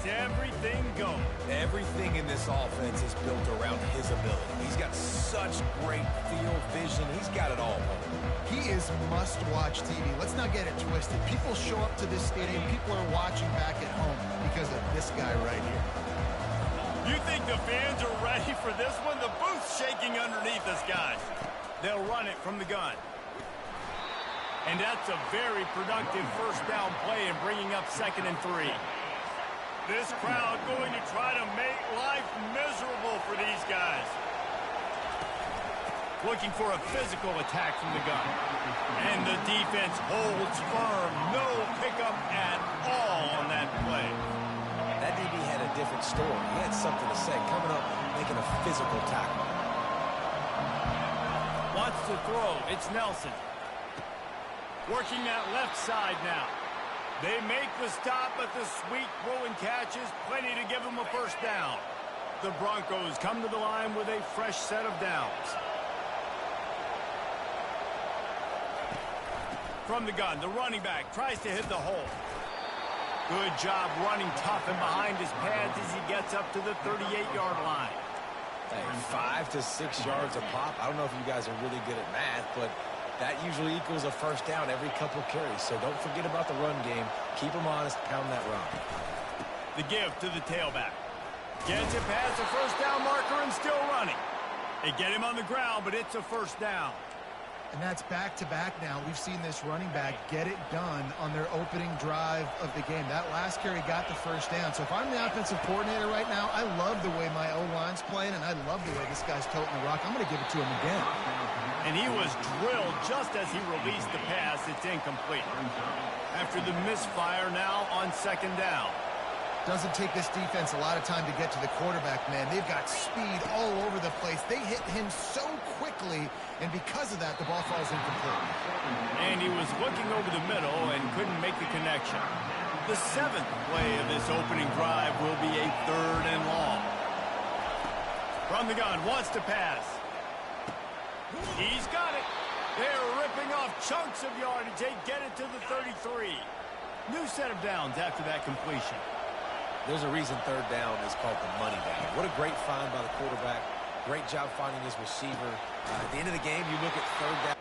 everything go. Everything in this offense is built around his ability. He's got such great field vision. He's got it all. He is must-watch TV. Let's not get it twisted. People show up to this stadium. People are watching back at home because of this guy right here. You think the fans are ready for this one? The booth's shaking underneath us, guys. They'll run it from the gun. And that's a very productive first down play and bringing up 2nd and 3. This crowd going to try to make life miserable for these guys. Looking for a physical attack from the gun. And the defense holds firm. No pickup at all on that play. That DB had a different story. He had something to say. Coming up, making a physical tackle. Wants to throw. It's Nelson. Working that left side now. They make the stop, but the sweet throw and catch is plenty to give them a first down. The Broncos come to the line with a fresh set of downs. From the gun, the running back tries to hit the hole. Good job running tough and behind his pads as he gets up to the 38-yard line. Hey, 5 to 6 yards a pop. I don't know if you guys are really good at math, but that usually equals a first down every couple carries. So don't forget about the run game. Keep them honest. Pound that rock. The give to the tailback. Gets it past the first down marker and still running. They get him on the ground, but it's a first down. And that's back-to-back now. We've seen this running back get it done on their opening drive of the game. That last carry got the first down. So if I'm the offensive coordinator right now, I love the way my O-line's playing, and I love the way this guy's toting the rock. I'm going to give it to him again. And he was drilled just as he released the pass. It's incomplete. After the misfire now on 2nd down. Doesn't take this defense a lot of time to get to the quarterback, man. They've got speed all over the place. They hit him so quickly, and because of that, the ball falls incomplete. And he was looking over the middle and couldn't make the connection. The 7th play of this opening drive will be a 3rd and long. From the gun, wants to pass. He's got it. They're ripping off chunks of yardage. They get it to the 33. New set of downs after that completion. There's a reason 3rd down is called the money down. What a great find by the quarterback. Great job finding his receiver. At the end of the game, you look at 3rd down.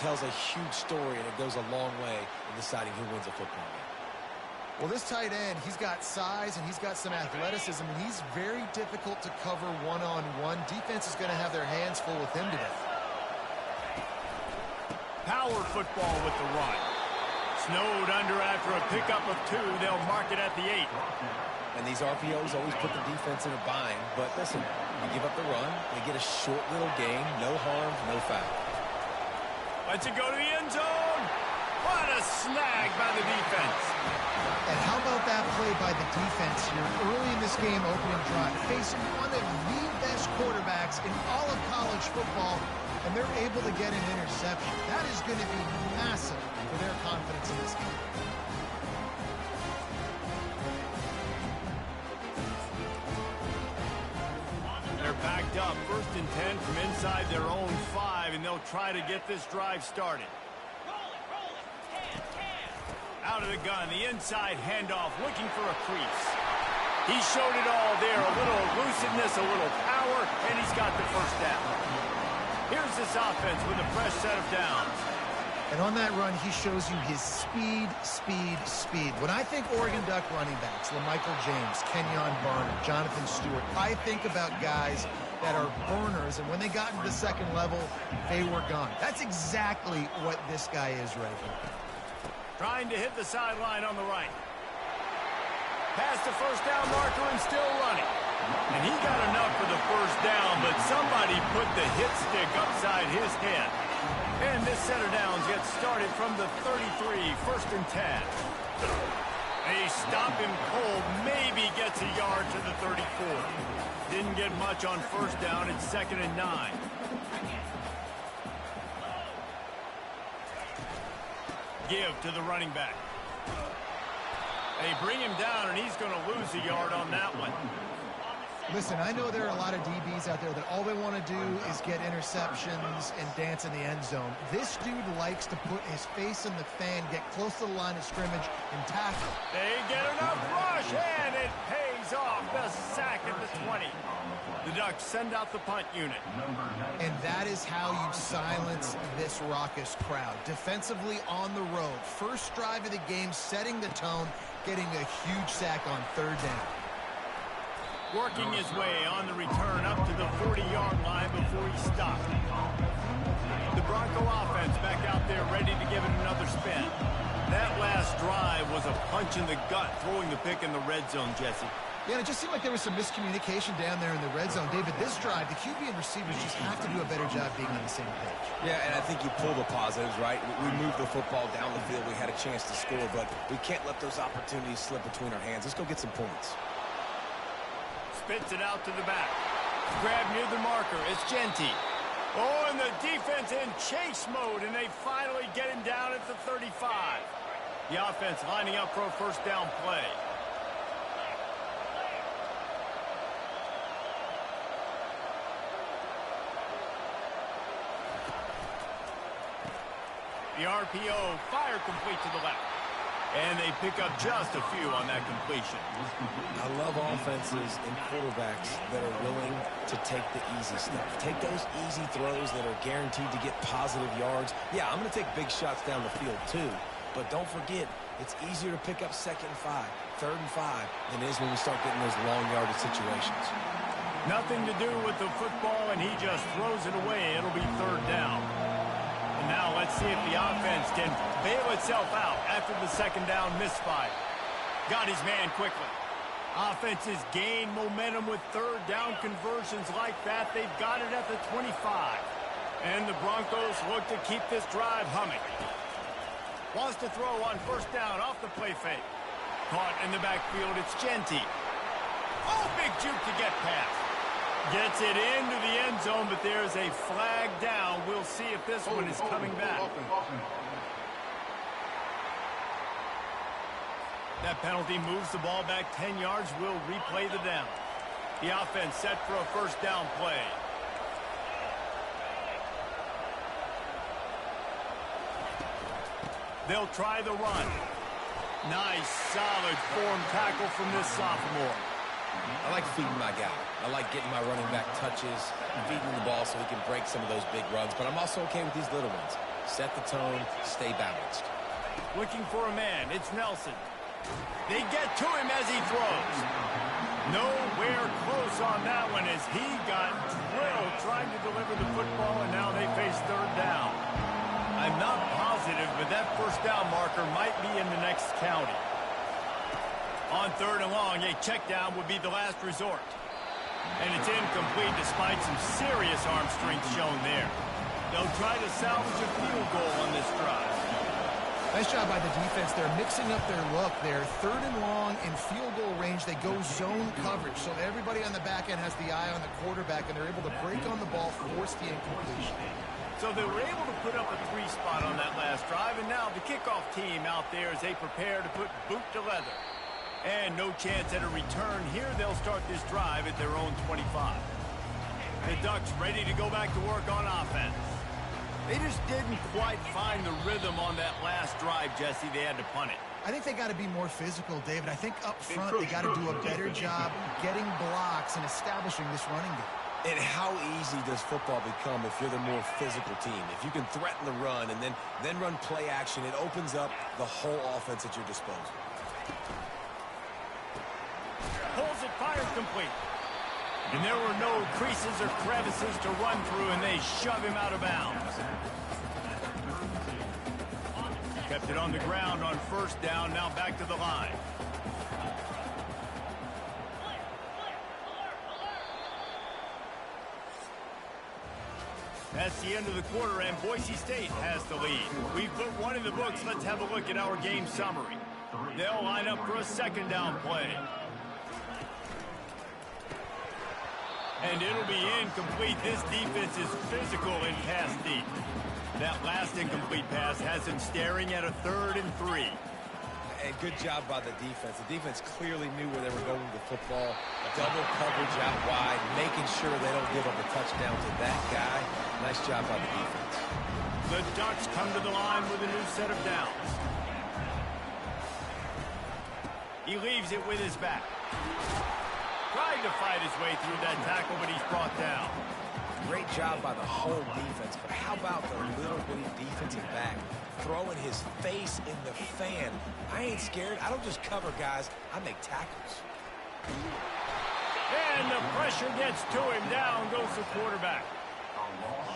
tells a huge story, and it goes a long way in deciding who wins a football game. Well, this tight end, he's got size and he's got some athleticism, and he's very difficult to cover one-on-one. Defense is going to have their hands full with him today. Power football with the run. Snowed under after a pickup of 2. They'll mark it at the 8. And these RPOs always put the defense in a bind. But listen, you give up the run, they get a short little gain, no harm, no foul. Lets it go to the end zone. What a snag by the defense. And how about that play by the defense here early in this game, opening drive, facing one of the best quarterbacks in all of college football, and they're able to get an interception. That is going to be massive for their confidence in this game. They're backed up, 1st and 10 from inside their own 5, and they'll try to get this drive started. Out of the gun, the inside handoff, looking for a crease. He showed it all there, a little elusiveness, a little power, and he's got the first down. Here's this offense with a fresh set of downs. And on that run, he shows you his speed, speed, speed. When I think Oregon Duck running backs, LaMichael James, Kenyon Barner, Jonathan Stewart, I think about guys that are burners, and when they got into the second level, they were gone. That's exactly what this guy is right here. Trying to hit the sideline on the right. Past the first down marker and still running. And he got enough for the first down, but somebody put the hit stick upside his head. And this set of downs gets started from the 33, 1st and 10. They stop him cold, maybe gets a yard to the 34. Didn't get much on first down, it's 2nd and 9. Give to the running back. They bring him down, and he's going to lose a yard on that one. Listen, I know there are a lot of DBs out there that all they want to do is get interceptions and dance in the end zone. This dude likes to put his face in the fan, get close to the line of scrimmage, and tackle. They get enough rush, and it pays off. The sack at the 20. The Ducks send out the punt unit. And that is how you silence this raucous crowd. Defensively on the road. First drive of the game, setting the tone, getting a huge sack on 3rd down. Working his way on the return up to the 40-yard line before he stopped. The Bronco offense back out there ready to give it another spin. That last drive was a punch in the gut, throwing the pick in the red zone, Jesse. Yeah, it just seemed like there was some miscommunication down there in the red zone. David, this drive, the QB and receivers just have to do a better job being on the same page. Yeah, and I think you pull the positives, right? We moved the football down the field. We had a chance to score, but we can't let those opportunities slip between our hands. Let's go get some points. Spits it out to the back. Grab near the marker. It's Genty. Oh, and the defense in chase mode, and they finally get him down at the 35. The offense lining up for a first down play. The RPO, fire complete to the left. And they pick up just a few on that completion. I love offenses and quarterbacks that are willing to take the easy stuff. Take those easy throws that are guaranteed to get positive yards. Yeah, I'm going to take big shots down the field too. But don't forget, it's easier to pick up 2nd and 5, 3rd and 5 than it is when we start getting those long yardage situations. Nothing to do with the football, and he just throws it away. It'll be 3rd down. And now let's see if the offense can bail itself out after the 2nd down misfire. Got his man quickly. Offenses gain momentum with 3rd down conversions like that. They've got it at the 25. And the Broncos look to keep this drive humming. Wants to throw on 1st down off the play fake. Caught in the backfield, it's Genty. Oh, big juke to get past. Gets it into the end zone, but there's a flag down. We'll see if this one is coming back. That penalty moves the ball back 10 yards. We'll replay the down. The offense set for a 1st down play. They'll try the run. Nice, solid form tackle from this sophomore. I like feeding my guy. I like getting my running back touches, feeding the ball so he can break some of those big runs, but I'm also okay with these little ones. Set the tone, stay balanced. Looking for a man, it's Nelson. They get to him as he throws. Nowhere close on that one as he got drilled trying to deliver the football, and now they face third down. I'm not positive, but that first down marker might be in the next county. On third and long, a check down would be the last resort. And it's incomplete despite some serious arm strength shown there. They'll try to salvage a field goal on this drive. Nice job by the defense. They're mixing up their look there. Third and long in field goal range. They go zone coverage. So everybody on the back end has the eye on the quarterback, and they're able to break on the ball, force the incompletion. So they were able to put up a 3 spot on that last drive, and now the kickoff team out there as they prepare to put boot to leather. And no chance at a return here. They'll start this drive at their own 25. The Ducks ready to go back to work on offense. They just didn't quite find the rhythm on that last drive, Jesse. They had to punt it. I think they got to be more physical, David. I think up front they got to do a better job getting blocks and establishing this running game. And how easy does football become if you're the more physical team? If you can threaten the run and then run play action, it opens up the whole offense at your disposal. Pulls it, fires complete. And there were no creases or crevices to run through, and they shove him out of bounds. Kept it on the ground on first down, now back to the line. That's the end of the quarter, and Boise State has the lead. We've put one in the books. Let's have a look at our game summary. They'll line up for a second down play. And it'll be incomplete. This defense is physical in pass deep. That last incomplete pass has him staring at a 3rd and 3. And good job by the defense. The defense clearly knew where they were going with the football. Double coverage out wide, making sure they don't give up a touchdown to that guy. Nice job by the defense. The Ducks come to the line with a new set of downs. He leaves it with his back. Tried to fight his way through that tackle, but he's brought down. Great job by the whole defense, but how about the little bitty defensive back throwing his face in the fan? I ain't scared. I don't just cover guys. I make tackles. And the pressure gets to him. Down goes the quarterback.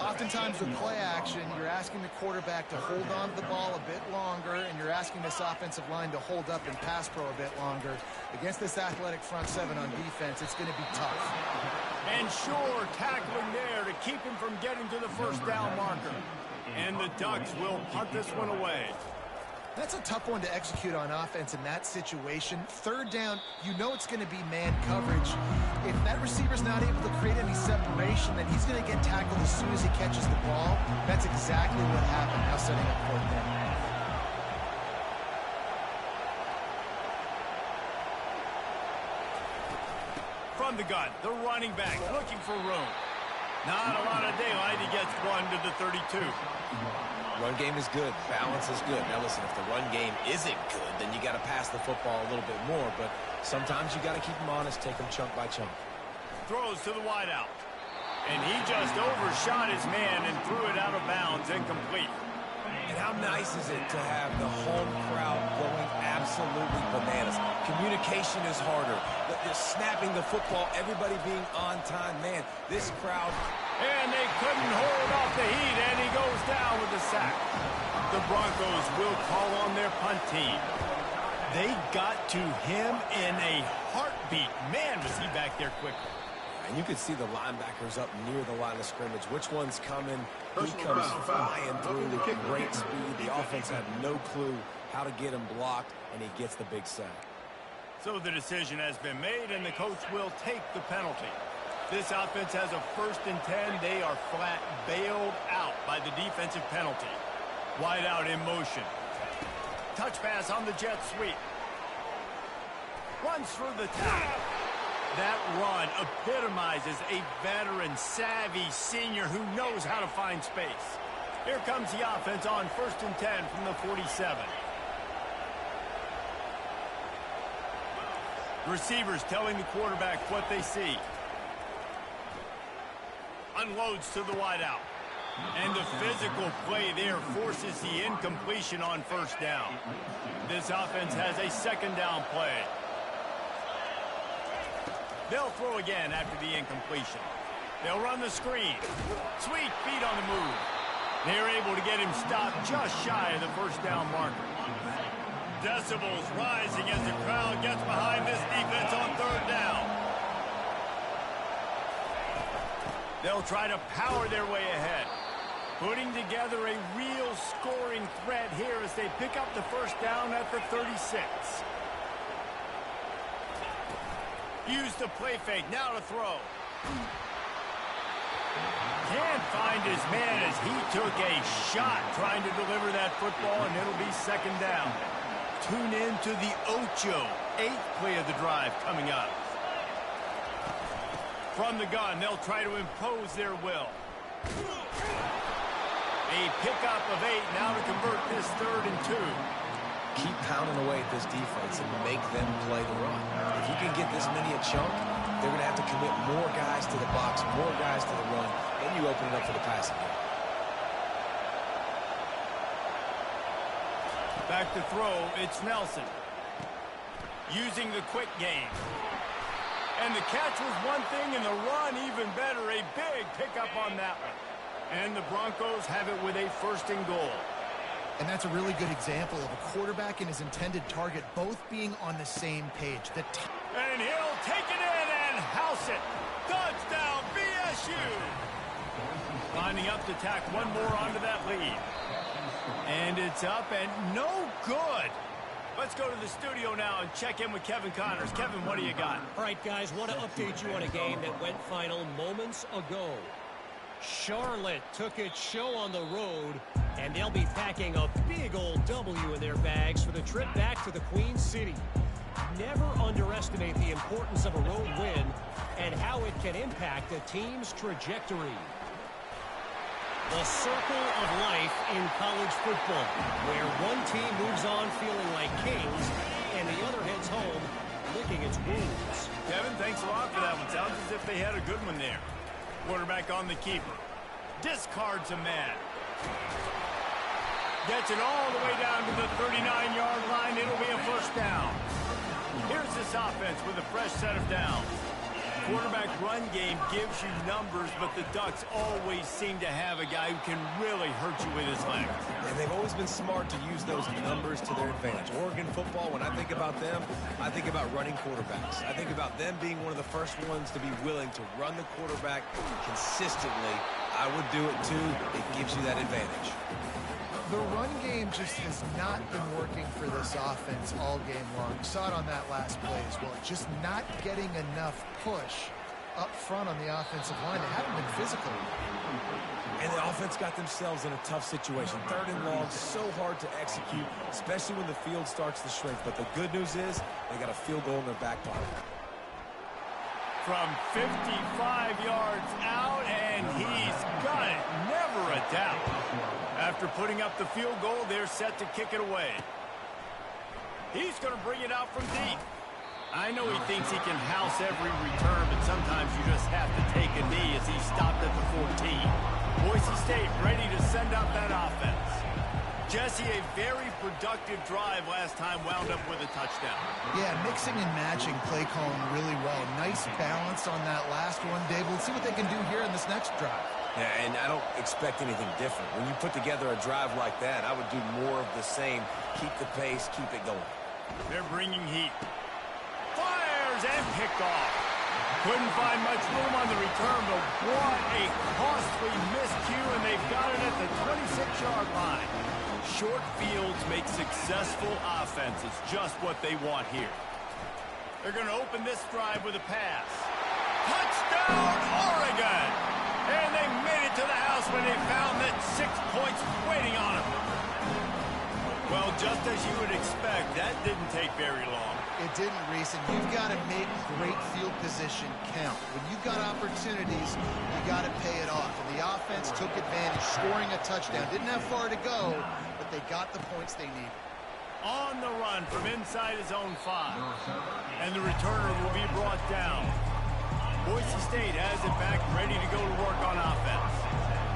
Oftentimes with play action, you're asking the quarterback to hold on to the ball a bit longer, and you're asking this offensive line to hold up in pass pro a bit longer. Against this athletic front seven on defense, it's going to be tough. And sure, tackling there to keep him from getting to the first down marker. And the Ducks will punt this one away. That's a tough one to execute on offense in that situation. Third down, you know it's going to be man coverage. If that receiver's not able to create any separation, then he's going to get tackled as soon as he catches the ball. That's exactly what happened. Now setting up fourth down. From the gun, the running back looking for room. Not a lot of daylight. He gets one to the 32. Run game is good. Balance is good. Now listen, if the run game isn't good, then you got to pass the football a little bit more. But sometimes you got to keep them honest, take them chunk by chunk. Throws to the wideout. And he just overshot his man and threw it out of bounds, incomplete. And how nice is it to have the home crowd going absolutely bananas? Communication is harder. The snapping the football, everybody being on time. Man, this crowd... And they couldn't hold off the heat, and he goes down with the sack. The Broncos will call on their punt team. They got to him in a heartbeat. Man, was he back there quickly. And you can see the linebackers up near the line of scrimmage. Which one's coming? He comes flying through with great speed. The offense had no clue how to get him blocked, and he gets the big sack. So the decision has been made, and the coach will take the penalty. This offense has a 1st and 10. They are flat bailed out by the defensive penalty. Wide out in motion. Touch pass on the jet sweep. Runs through the tackle. That run epitomizes a veteran, savvy senior who knows how to find space. Here comes the offense on 1st and 10 from the 47. Receivers telling the quarterback what they see. Unloads to the wideout. And the physical play there forces the incompletion on first down. This offense has a second down play. They'll throw again after the incompletion. They'll run the screen. Sweet feet on the move. They're able to get him stopped just shy of the first down marker. Decibels rising as the crowd gets behind this defense on third down. They'll try to power their way ahead, putting together a real scoring threat here as they pick up the first down at the 36. Use the play fake, now to throw. Can't find his man as he took a shot trying to deliver that football, and it'll be second down. Tune in to the Ocho, 8th play of the drive coming up. From the gun, they'll try to impose their will. A pickup of 8 now to convert this 3rd and 2. Keep pounding away at this defense and make them play the run. If you can get this many a chunk, they're going to have to commit more guys to the box, more guys to the run. Then you open it up for the passing game. Back to throw, it's Nelson. Using the quick game. And the catch was one thing, and the run even better. A big pickup on that one. And the Broncos have it with a 1st and goal. And that's a really good example of a quarterback and his intended target both being on the same page. And he'll take it in and house it. Touchdown, BSU. Lining up to tack one more onto that lead. And it's up and no good. Let's go to the studio now and check in with Kevin Connors. Kevin, what do you got? All right, guys, want to update you on a game that went final moments ago. Charlotte took its show on the road, and they'll be packing a big old W in their bags for the trip back to the Queen City. Never underestimate the importance of a road win and how it can impact a team's trajectory. The circle of life in college football, where one team moves on feeling like kings and the other heads home licking its wounds. Kevin, thanks a lot for that one. Sounds as if they had a good one there. Quarterback on the keeper. Discards a man. Gets it all the way down to the 39-yard line. It'll be a first down. Here's this offense with a fresh set of downs. Quarterback run game gives you numbers, but the Ducks always seem to have a guy who can really hurt you with his legs. And they've always been smart to use those numbers to their advantage. Oregon football, when I think about them, I think about running quarterbacks. I think about them being one of the first ones to be willing to run the quarterback consistently. I would do it too. It gives you that advantage. The run game just has not been working for this offense all game long. You saw it on that last play as well. Just not getting enough push up front on the offensive line. They haven't been physical. And the offense got themselves in a tough situation. 3rd and long, so hard to execute, especially when the field starts to shrink. But the good news is they got a field goal in their back pocket. From 55 yards out, and he's got it. Never a doubt. After putting up the field goal, they're set to kick it away. He's going to bring it out from deep. I know he thinks he can house every return, but sometimes you just have to take a knee as he stopped at the 14. Boise State ready to send out that offense. Jesse, a very productive drive last time, wound up with a touchdown. Yeah, mixing and matching play calling really well. Nice balance on that last one, Dave. Let's see what they can do here in this next drive. Yeah, and I don't expect anything different. When you put together a drive like that, I would do more of the same. Keep the pace, keep it going. They're bringing heat. Fires and picked off. Couldn't find much room on the return, but what a costly miscue, and they've got it at the 26-yard line. Short fields make successful offenses just what they want here. They're going to open this drive with a pass. Touchdown, Oregon! And they made it to the house when they found that 6 points waiting on them. Well, just as you would expect, that didn't take very long. It didn't, Reese, and you've got to make great field position count. When you've got opportunities, you got to pay it off. And the offense took advantage, scoring a touchdown. Didn't have far to go, but they got the points they needed. On the run from inside his own 5. And the returner will be brought down. Boise State has it back, ready to go to work on offense.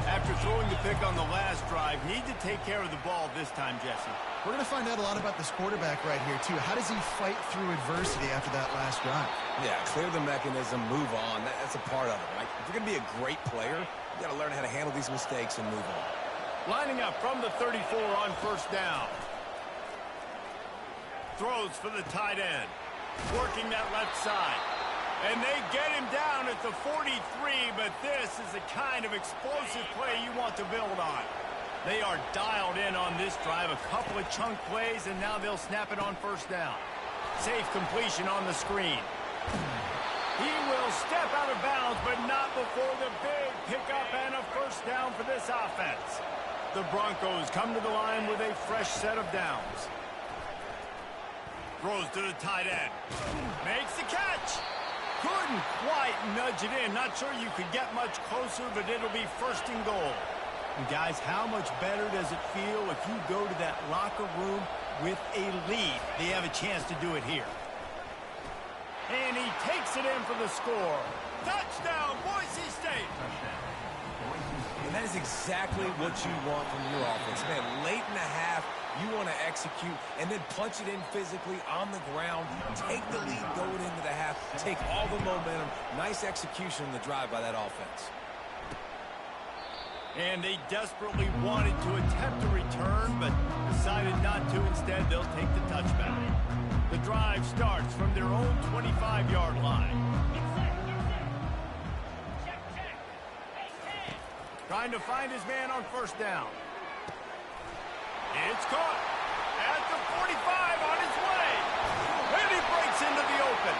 After throwing the pick on the last drive. Need to take care of the ball this time, Jesse. We're going to find out a lot about this quarterback right here, too. How does he fight through adversity after that last drive? Yeah, clear the mechanism, move on. That's a part of it, right? If you're going to be a great player, you got to learn how to handle these mistakes and move on. Lining up from the 34 on first down. Throws for the tight end. Working that left side. And they get him down at the 43, but this is the kind of explosive play you want to build on. They are dialed in on this drive, a couple of chunk plays, and now they'll snap it on first down. Safe completion on the screen. He will step out of bounds, but not before the big pickup and a first down for this offense. The Broncos come to the line with a fresh set of downs. Throws to the tight end. Makes the catch. Couldn't quite nudge it in. Not sure you could get much closer, but it'll be first and goal. And guys, how much better does it feel if you go to that locker room with a lead? They have a chance to do it here. And he takes it in for the score. Touchdown, Boise State. And that is exactly what you want from your offense. Man, late in the half, you want to execute and then punch it in physically on the ground. Take the lead going into the half. Take all the momentum. Nice execution on the drive by that offense. And they desperately wanted to attempt a return, but decided not to. Instead, they'll take the touchback. The drive starts from their own 25-yard line. Trying to find his man on first down. It's caught at the 45 on his way. And he breaks into the open.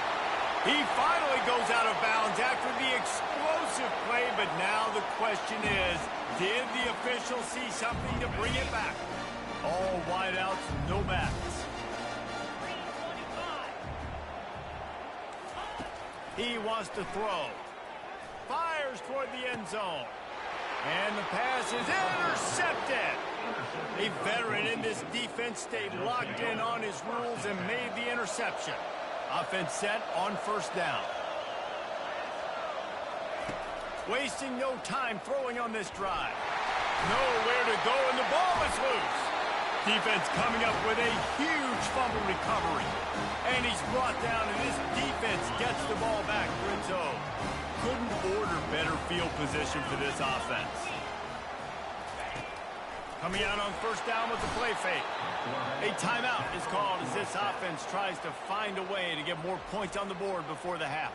He finally goes out of bounds after the explosive play, but now the question is, did the official see something to bring it back? All wideouts, no backs. He wants to throw. Fires toward the end zone. And the pass is intercepted. A veteran in this defense stayed locked in on his rules and made the interception. Offense set on first down. Wasting no time throwing on this drive. Nowhere to go, and the ball is loose. Defense coming up with a huge fumble recovery. And he's brought down, and this defense gets the ball back for its own. Couldn't order better field position for this offense. Coming out on first down with the play fake. A timeout is called as this offense tries to find a way to get more points on the board before the half.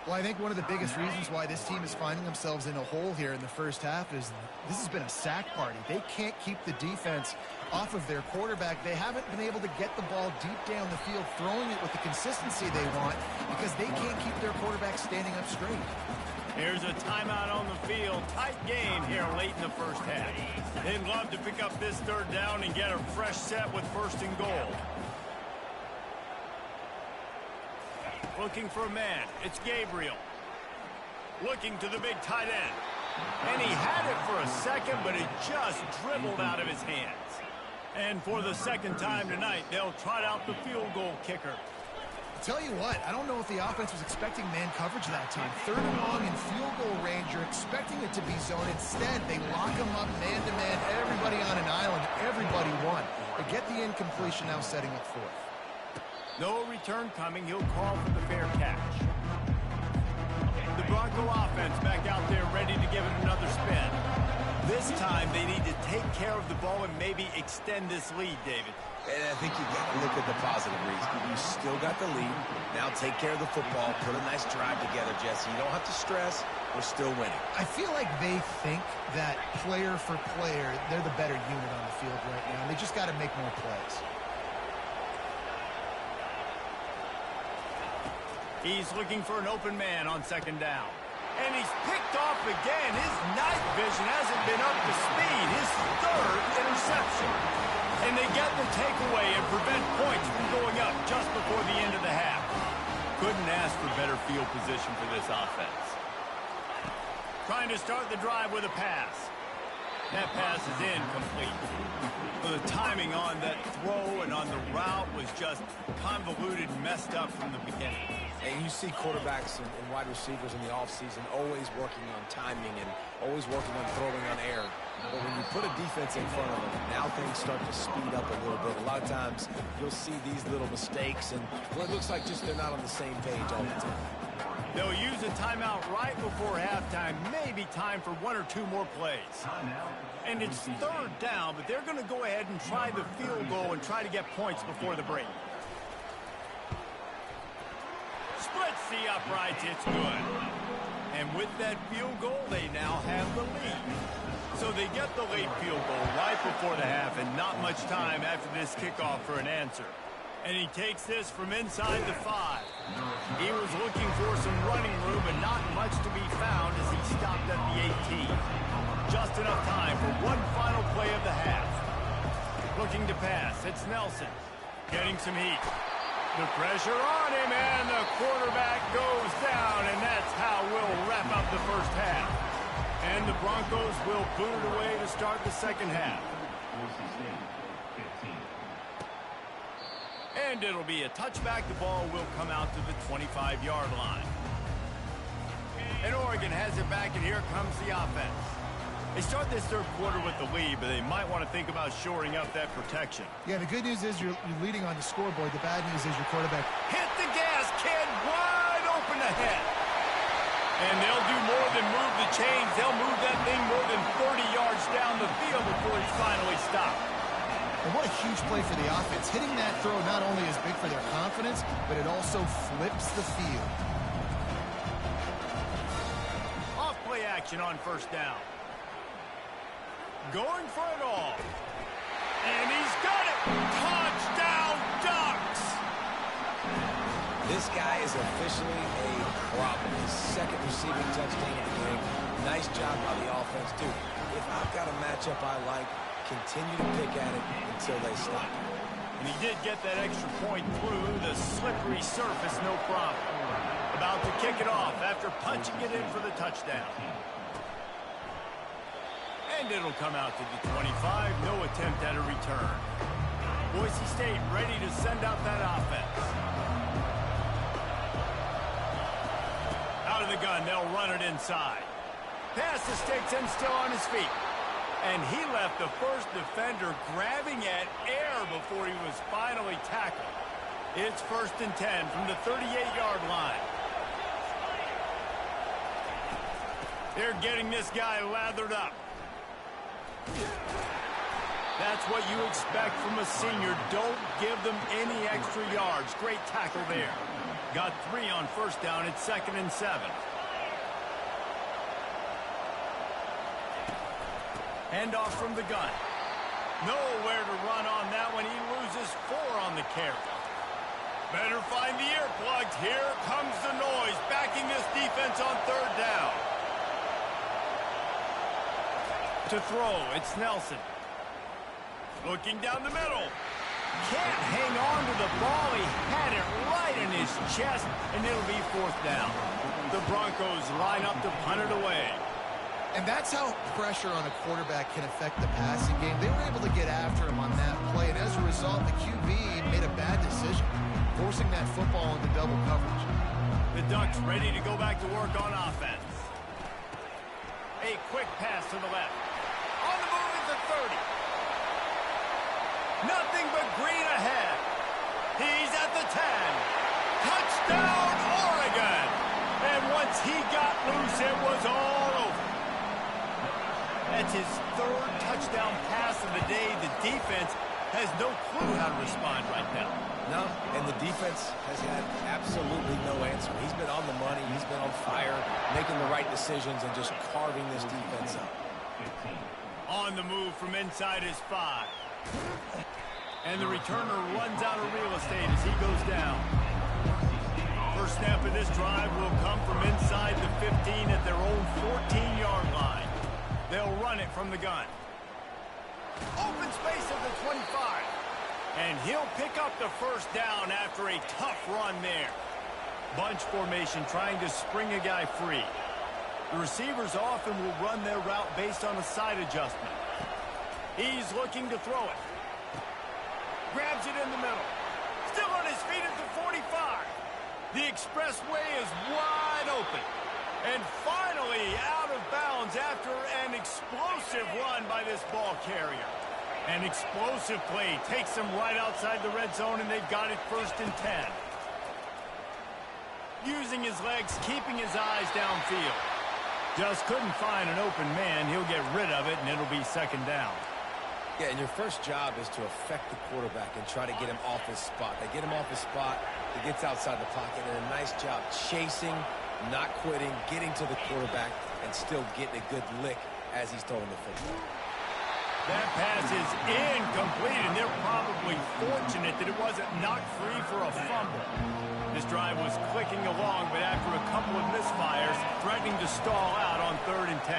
Well, I think one of the biggest reasons why this team is finding themselves in a hole here in the first half is this has been a sack party. They can't keep the defense off of their quarterback. They haven't been able to get the ball deep down the field, throwing it with the consistency they want because they can't keep their quarterback standing up straight. Here's a timeout on the field. Tight game here late in the first half. They'd love to pick up this third down and get a fresh set with first and goal. Looking for a man. It's Gabriel. Looking to the big tight end. And he had it for a second, but it just dribbled out of his hands. And for the second time tonight, they'll trot out the field goal kicker. Tell you what, I don't know if the offense was expecting man coverage that time. Third and long in field goal range, you're expecting it to be zone. Instead, they lock them up man-to-man, everybody on an island, everybody won. They get the incompletion, now setting up fourth. No return coming. He'll call for the fair catch. The Bronco offense back out there ready to give it another spin. This time, they need to take care of the ball and maybe extend this lead, David. And I think you got to look at the positive reason. You still got the lead. Now take care of the football. Put a nice drive together, Jesse. You don't have to stress. We're still winning. I feel like they think that player for player, they're the better unit on the field right now. And they just got to make more plays. He's looking for an open man on second down. And he's picked off again. His night vision hasn't been up to speed. His third interception. And they get the takeaway and prevent points from going up just before the end of the half. Couldn't ask for better field position for this offense. Trying to start the drive with a pass. That pass is incomplete. The timing on that throw and on the route was just convoluted and messed up from the beginning. And you see quarterbacks and wide receivers in the offseason always working on timing and always working on throwing on air. But when you put a defense in front of them, now things start to speed up a little bit. A lot of times you'll see these little mistakes, and well, it looks like just they're not on the same page all the time. They'll use a timeout right before halftime, maybe time for 1 or 2 more plays. And it's 3rd down, but they're going to go ahead and try the field goal and try to get points before the break. Splits the uprights, it's good. And with that field goal, they now have the lead. So they get the late field goal right before the half, and not much time after this kickoff for an answer. And he takes this from inside the 5. He was looking for some running room, but not much to be found as he stopped at the 18. Just enough time for one final play of the half. Looking to pass, it's Nelson. Getting some heat. The pressure on him, and the quarterback goes down, and that's how we'll wrap up the first half. And the Broncos will boot it away to start the second half. And it'll be a touchback. The ball will come out to the 25-yard line. And Oregon has it back, and here comes the offense. They start this 3rd quarter with the lead, but they might want to think about shoring up that protection. Yeah, the good news is you're leading on the scoreboard. The bad news is your quarterback Hit the gas, kid, wide open ahead. And they'll do more than move the chains. They'll move that thing more than 30 yards down the field before he's finally stopped. And what a huge play for the offense. Hitting that throw not only is big for their confidence, but it also flips the field. Off play action on 1st down. Going for it all. And he's got it. Touchdown, Ducks. This guy is officially a problem. His 2nd receiving touchdown of the game. Nice job by the offense, too. If I've got a matchup I like, continue to pick at it until they stop. And he did get that extra point through the slippery surface, no problem. About to kick it off after punching it in for the touchdown. And it'll come out to the 25. No attempt at a return. Boise State ready to send out that offense. Out of the gun, they'll run it inside. Pass the sticks and still on his feet. And he left the first defender grabbing at air before he was finally tackled. It's 1st and 10 from the 38-yard line. They're getting this guy lathered up. That's what you expect from a senior. Don't give them any extra yards. Great tackle there. Got 3 on 1st down. It's 2nd and 7. Handoff from the gun. Nowhere to run on that one. He loses 4 on the carry. Better find the earplugs. Here comes the noise. Backing this defense on 3rd down. To throw, it's Nelson. Looking down the middle. Can't hang on to the ball. He had it right in his chest, and it'll be 4th down. The Broncos line up to punt it away. And that's how pressure on a quarterback can affect the passing game. They were able to get after him on that play, and as a result, the QB made a bad decision, forcing that football into double coverage. The Ducks ready to go back to work on offense. A quick pass to the left. On the move at the 30. Nothing but green ahead. He's at the 10. Touchdown, Oregon! And once he got loose, it was all over. That's his 3rd touchdown pass of the day. The defense has no clue how to respond right now. No, and the defense has had absolutely no answer. He's been on the money. He's been on fire, making the right decisions and just carving this defense up. On the move from inside his 5. And the returner runs out of real estate as he goes down. First snap of this drive will come from inside the 15 at their own 14-yard line. They'll run it from the gun. Open space at the 25. And he'll pick up the 1st down after a tough run there. Bunch formation trying to spring a guy free. The receivers often will run their route based on a side adjustment. He's looking to throw it. Grabs it in the middle. Still on his feet at the 45. The expressway is wide open. And finally out of bounds after an explosive run by this ball carrier. An explosive play takes them right outside the red zone, and they've got it 1st and 10. Using his legs, keeping his eyes downfield. Just couldn't find an open man. He'll get rid of it, and it'll be 2nd down. Yeah, and your first job is to affect the quarterback and try to get him off his spot. They get him off his spot, he gets outside the pocket, and a nice job chasing, not quitting, getting to the quarterback, and still getting a good lick as he's throwing the football. That pass is incomplete, and they're probably fortunate that it wasn't knocked free for a fumble. This drive was clicking along, but after a couple of misfires, threatening to stall out on 3rd and 10.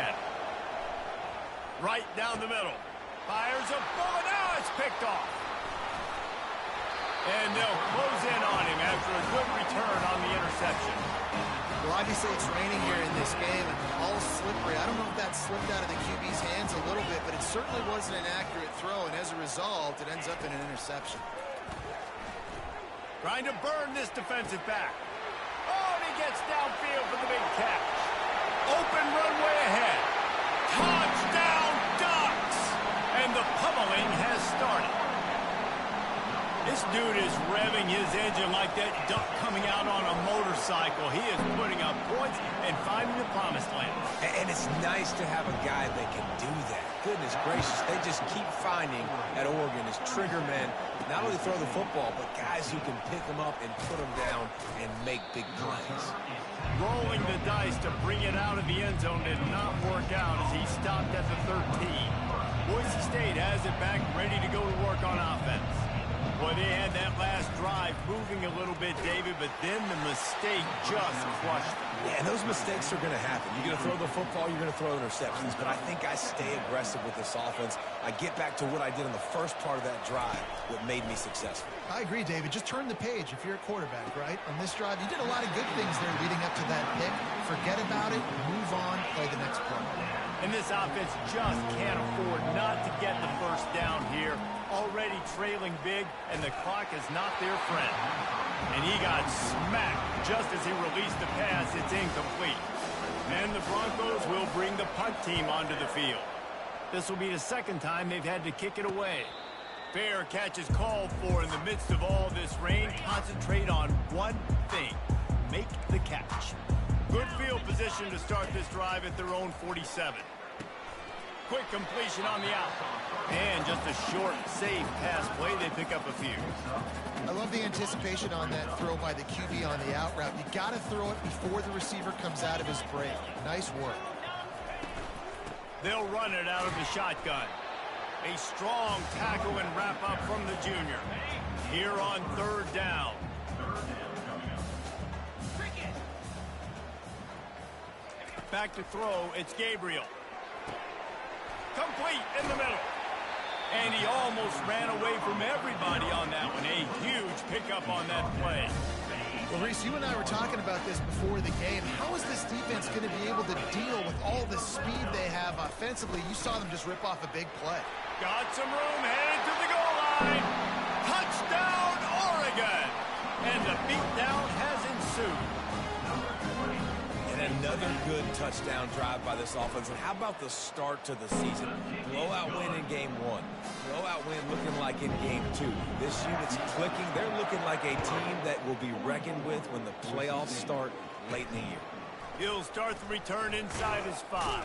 Right down the middle. Fires a bullet. Now it's picked off. And they'll close in on him after a good return on the interception. Well, obviously it's raining here in this game and all slippery. I don't know if that slipped out of the QB's hands a little bit, but it certainly wasn't an accurate throw, and as a result, it ends up in an interception. Trying to burn this defensive back. Oh, and he gets downfield for the big catch. Open runway ahead. Touchdown Ducks! And the pummeling has started. This dude is revving his engine like that duck coming out on a motorcycle. He is putting up points and finding the promised land. And it's nice to have a guy that can do that. Goodness gracious, they just keep finding at Oregon as trigger men, not only throw the football, but guys who can pick them up and put them down and make big plays. Rolling the dice to bring it out of the end zone did not work out as he stopped at the 13. Boise State has it back, ready to go to work on offense. Boy, they had that last drive moving a little bit, David, but then the mistake just crushed them. Yeah, and those mistakes are going to happen. You're going to throw the football, you're going to throw interceptions, but I think I stay aggressive with this offense. I get back to what I did in the first part of that drive, what made me successful. I agree, David. Just turn the page if you're a quarterback, right? On this drive, you did a lot of good things there leading up to that pick. Forget about it, move on, play the next play. And this offense just can't afford not to get the 1st down here. Already trailing big, and the clock is not their friend. And he got smacked just as he released the pass. It's incomplete. And the Broncos will bring the punt team onto the field. This will be the 2nd time they've had to kick it away. Fair catch is called for in the midst of all this rain. Concentrate on one thing. Make the catch. Good field position to start this drive at their own 47. Quick completion on the out. And just a short, safe pass play. They pick up a few. I love the anticipation on that throw by the QB on the out route. You got to throw it before the receiver comes out of his break. Nice work. They'll run it out of the shotgun. A strong tackle and wrap up from the junior. Here on 3rd down. Back to throw, it's Gabriel. Complete in the middle. And he almost ran away from everybody on that one. A huge pickup on that play. Well, Reese, you and I were talking about this before the game. How is this defense going to be able to deal with all the speed they have offensively? You saw them just rip off a big play. Got some room, headed to the goal line. Touchdown, Oregon. And the beatdown has ensued. And another good touchdown drive by this offense. And how about the start to the season? Blowout win in game 1. Blowout win looking like in game 2. This unit's clicking. They're looking like a team that will be reckoned with when the playoffs start late in the year. He'll start the return inside his 5.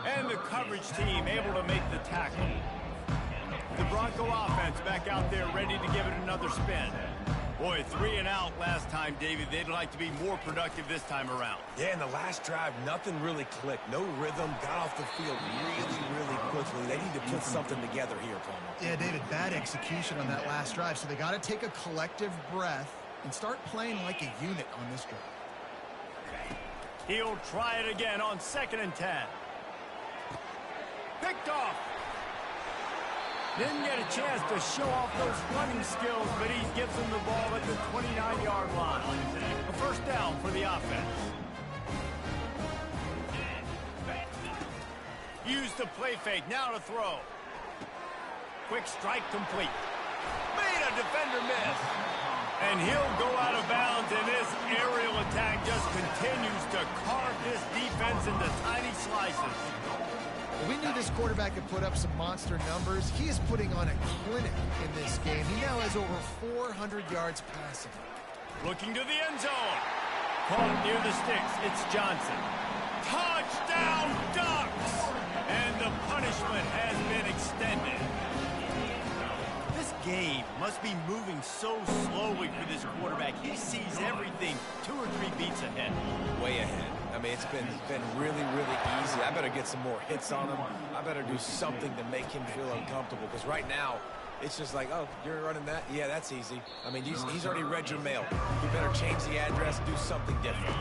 And the coverage team able to make the tackle. The Bronco offense back out there ready to give it another spin. Boy, 3 and out last time, David. They'd like to be more productive this time around. Yeah, in the last drive, nothing really clicked. No rhythm, got off the field really quickly. They need to put something together here, Palmer. Yeah, David, bad execution on that last drive. So they got to take a collective breath and start playing like a unit on this drive. He'll try it again on 2nd and 10. Picked off. Didn't get a chance to show off those running skills, but he gives them the ball at the 29-yard line. A 1st down for the offense. Use the play fake, now to throw. Quick strike complete. Made a defender miss. And he'll go out of bounds, and this aerial attack just continues to carve this defense into tiny slices. We knew this quarterback could put up some monster numbers. He is putting on a clinic in this game. He now has over 400 yards passing. Looking to the end zone. Caught near the sticks. It's Johnson. Touchdown Ducks! And the punishment has been extended. This game must be moving so slowly for this quarterback. He sees everything 2 or 3 beats ahead. Way ahead. I mean, it's been really, really easy. I better get some more hits on him. I better do something to make him feel uncomfortable. Because right now, it's just like, oh, you're running that? Yeah, that's easy. I mean, he's already read your mail. You better change the address, do something different.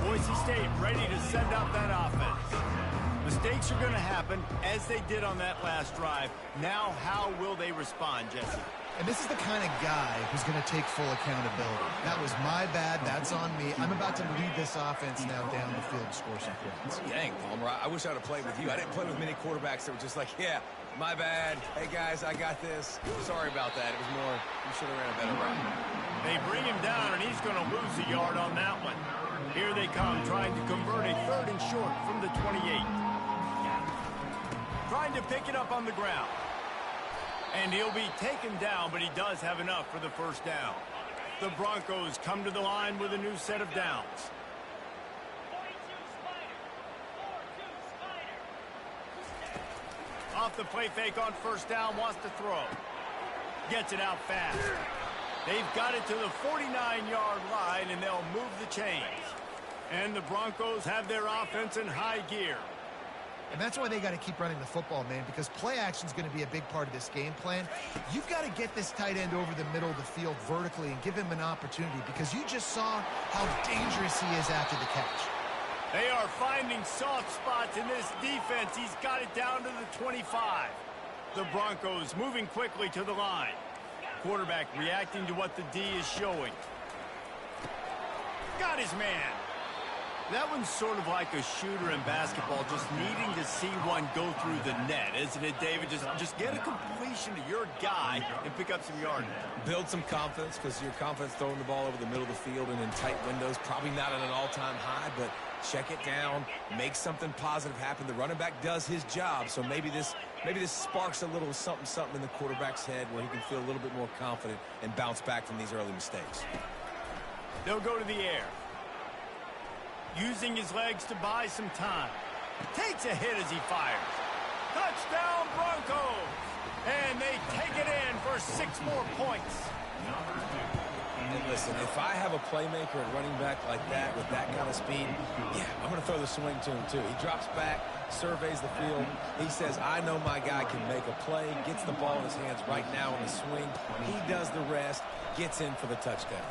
Boise State ready to send out that offense. Mistakes are going to happen, as they did on that last drive. Now, how will they respond, Jesse? And this is the kind of guy who's going to take full accountability. That was my bad. That's on me. I'm about to lead this offense now down the field and score some points. Dang, Palmer, I wish I would have played with you. I didn't play with many quarterbacks that were just like, yeah, my bad. Hey, guys, I got this. Sorry about that. It was more, you should have ran a better route. They bring him down, and he's going to lose a yard on that one. Here they come, trying to convert a 3rd and short from the 28. Trying to pick it up on the ground. And he'll be taken down, but he does have enough for the first down. The Broncos come to the line with a new set of downs. Off the play fake on first down, wants to throw. Gets it out fast. They've got it to the 49-yard line, and they'll move the chains. And the Broncos have their offense in high gear. And that's why they got to keep running the football, man, because play action is going to be a big part of this game plan. You've got to get this tight end over the middle of the field vertically and give him an opportunity, because you just saw how dangerous he is after the catch. They are finding soft spots in this defense. He's got it down to the 25. The Broncos moving quickly to the line. Quarterback reacting to what the D is showing. Got his man. That one's sort of like a shooter in basketball, just needing to see one go through the net, isn't it, David? Just get a completion to your guy and pick up some yardage. Build some confidence, because your confidence throwing the ball over the middle of the field and in tight windows, probably not at an all-time high, but check it down, make something positive happen. The running back does his job, so maybe this sparks a little something in the quarterback's head where he can feel a little bit more confident and bounce back from these early mistakes. They'll go to the air. Using his legs to buy some time. Takes a hit as he fires. Touchdown Broncos! And they take it in for 6 more points. And listen, if I have a playmaker at running back like that with that kind of speed, yeah, I'm going to throw the swing to him too. He drops back, surveys the field. He says, I know my guy can make a play, gets the ball in his hands right now in the swing. He does the rest, gets in for the touchdown.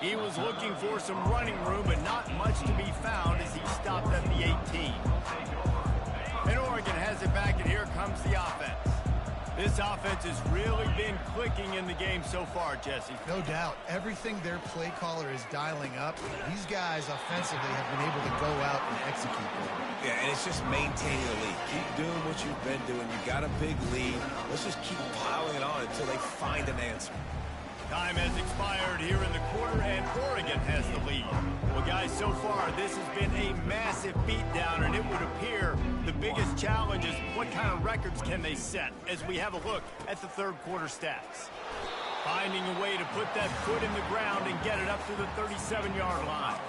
He was looking for some running room, but not much to be found as he stopped at the 18. And Oregon has it back, and here comes the offense. This offense has really been clicking in the game so far, Jesse. No doubt. Everything their play caller is dialing up, these guys offensively have been able to go out and execute. Yeah, and it's just maintaining the lead. Keep doing what you've been doing. You got a big lead. Let's just keep piling it on until they find an answer. Time has expired here in the quarter, and Oregon has the lead. Well, guys, so far, this has been a massive beatdown, and it would appear the biggest challenge is what kind of records can they set as we have a look at the third quarter stats. Finding a way to put that foot in the ground and get it up to the 37-yard line.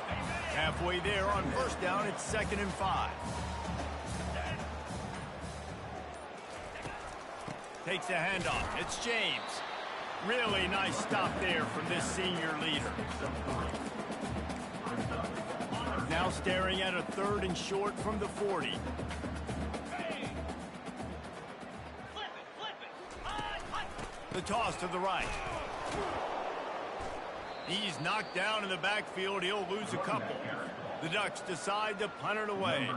Halfway there on first down, it's 2nd and 5. Takes a handoff. It's James. Really nice stop there from this senior leader. Now staring at a 3rd and short from the 40. The toss to the right. He's knocked down in the backfield. He'll lose a couple. The Ducks decide to punt it away.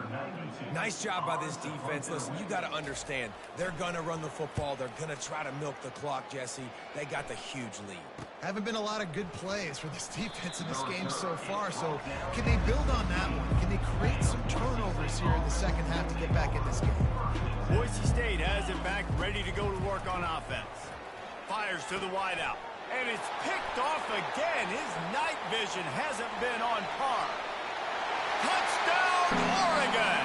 Nice job by this defense. Listen, you got to understand, they're going to run the football. They're going to try to milk the clock, Jesse. They got the huge lead. Haven't been a lot of good plays for this defense in this game so far, so can they build on that one? Can they create some turnovers here in the second half to get back in this game? Boise State has it back, ready to go to work on offense. Fires to the wideout. And it's picked off again. His night vision hasn't been on par. Touchdown, Oregon!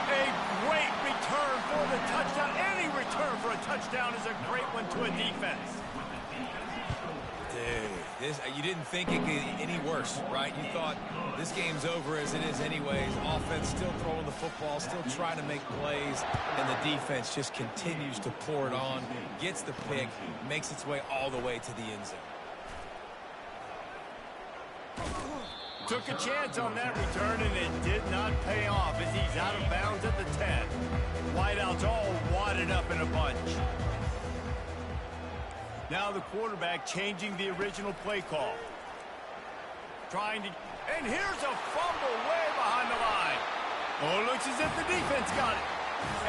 A great return for the touchdown. Any return for a touchdown is a great one to a defense. Dude, you didn't think it could get any worse, right? You thought this game's over as it is anyways. Offense still throwing the football, still trying to make plays, and the defense just continues to pour it on, gets the pick, makes its way all the way to the end zone. Took a chance on that return, and it did not pay off as he's out of bounds at the 10. Wideouts all wadded up in a bunch. Now the quarterback changing the original play call. And here's a fumble way behind the line. Oh, it looks as if the defense got it.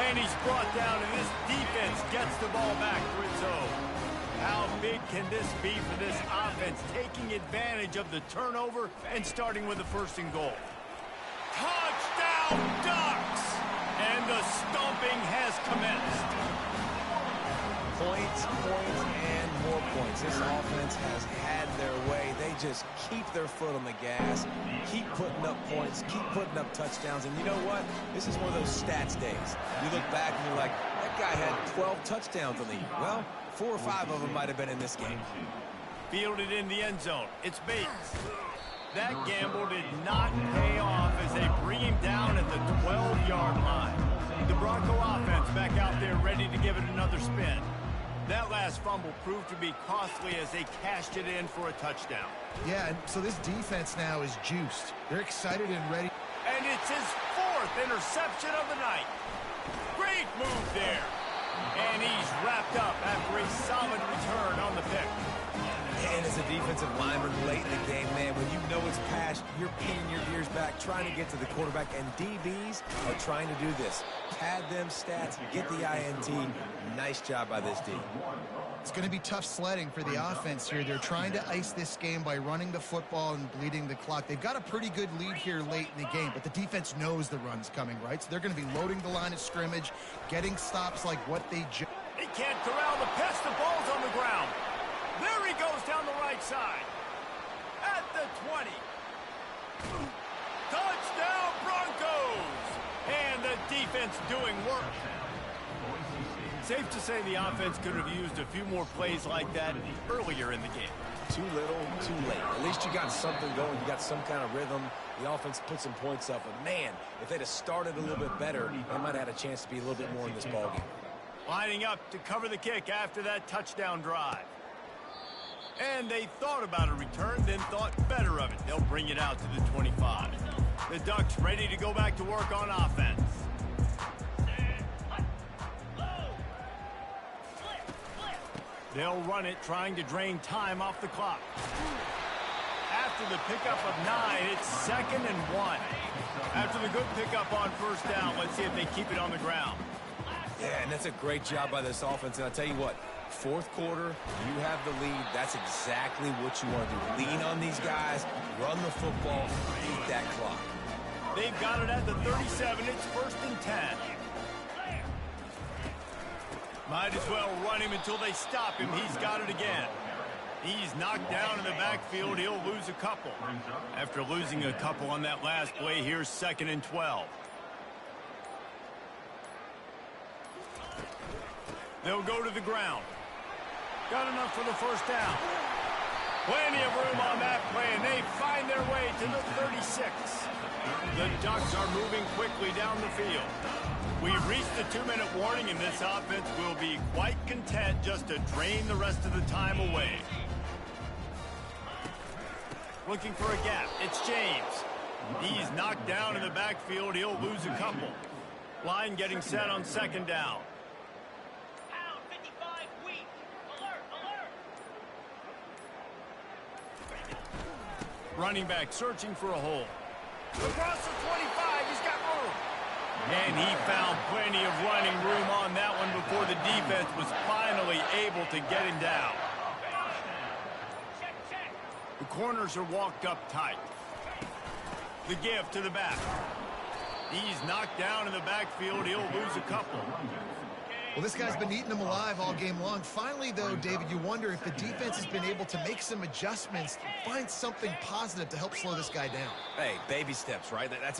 And he's brought down, and this defense gets the ball back for its own. How big can this be for this offense, taking advantage of the turnover and starting with a 1st and goal? Touchdown, Ducks! And the stomping has commenced. Points, and more points. This offense has had their way. They just keep their foot on the gas, keep putting up points, keep putting up touchdowns. And you know what? This is one of those stats days. You look back and you're like, that guy had 12 touchdowns on the year. Well, 4 or 5 of them might have been in this game. Fielded in the end zone. It's Bates. That gamble did not pay off as they bring him down at the 12-yard line. The Bronco offense back out there ready to give it another spin. That last fumble proved to be costly as they cashed it in for a touchdown. Yeah, so this defense now is juiced. They're excited and ready. And it's his 4th interception of the night. Great move there. And he's wrapped up after a solid return on the pick. And as a defensive lineman late in the game, man, when you know it's past, you're pinning your ears back, trying to get to the quarterback, and DBs are trying to do this. Pad them stats, get the INT. Nice job by this D. It's going to be tough sledding for the offense here. They're trying to ice this game by running the football and bleeding the clock. They've got a pretty good lead here late in the game, but the defense knows the run's coming, right? So they're going to be loading the line of scrimmage, getting stops like what they just... He can't corral the pitch. The ball's on the ground. There he goes down the right side. At the 20. Touchdown, Broncos! And the defense doing work. Safe to say the offense could have used a few more plays like that earlier in the game. Too little, too late. At least you got something going. You got some kind of rhythm. The offense put some points up. But, man, if they'd have started a little bit better, they might have had a chance to be a little bit more in this ballgame. Lining up to cover the kick after that touchdown drive. And they thought about a return, then thought better of it. They'll bring it out to the 25. The Ducks ready to go back to work on offense. They'll run it, trying to drain time off the clock. After the pickup of 9, it's 2nd and 1. After the good pickup on 1st down, let's see if they keep it on the ground. Yeah, and that's a great job by this offense. And I'll tell you what, 4th quarter, you have the lead. That's exactly what you want to do. Lean on these guys, run the football, beat that clock. They've got it at the 37. It's 1st and 10. Might as well run him until they stop him. He's got it again. He's knocked down in the backfield. He'll lose a couple. After losing a couple on that last play, here's 2nd and 12. They'll go to the ground. Got enough for the 1st down. Plenty of room on that play, and they find their way to the 36. The Ducks are moving quickly down the field. We've reached the 2-minute warning, and this offense will be quite content just to drain the rest of the time away. Looking for a gap. It's James. He's knocked down in the backfield. He'll lose a couple. Line getting set on 2nd down. Running back searching for a hole. Across the 25, he's got room. And he found plenty of running room on that one before the defense was finally able to get him down. The corners are walked up tight. The give to the back. He's knocked down in the backfield. He'll lose a couple. Well, this guy's been eating them alive all game long. Finally, though, David, you wonder if the defense has been able to make some adjustments, find something positive to help slow this guy down. Hey, baby steps, right? That's a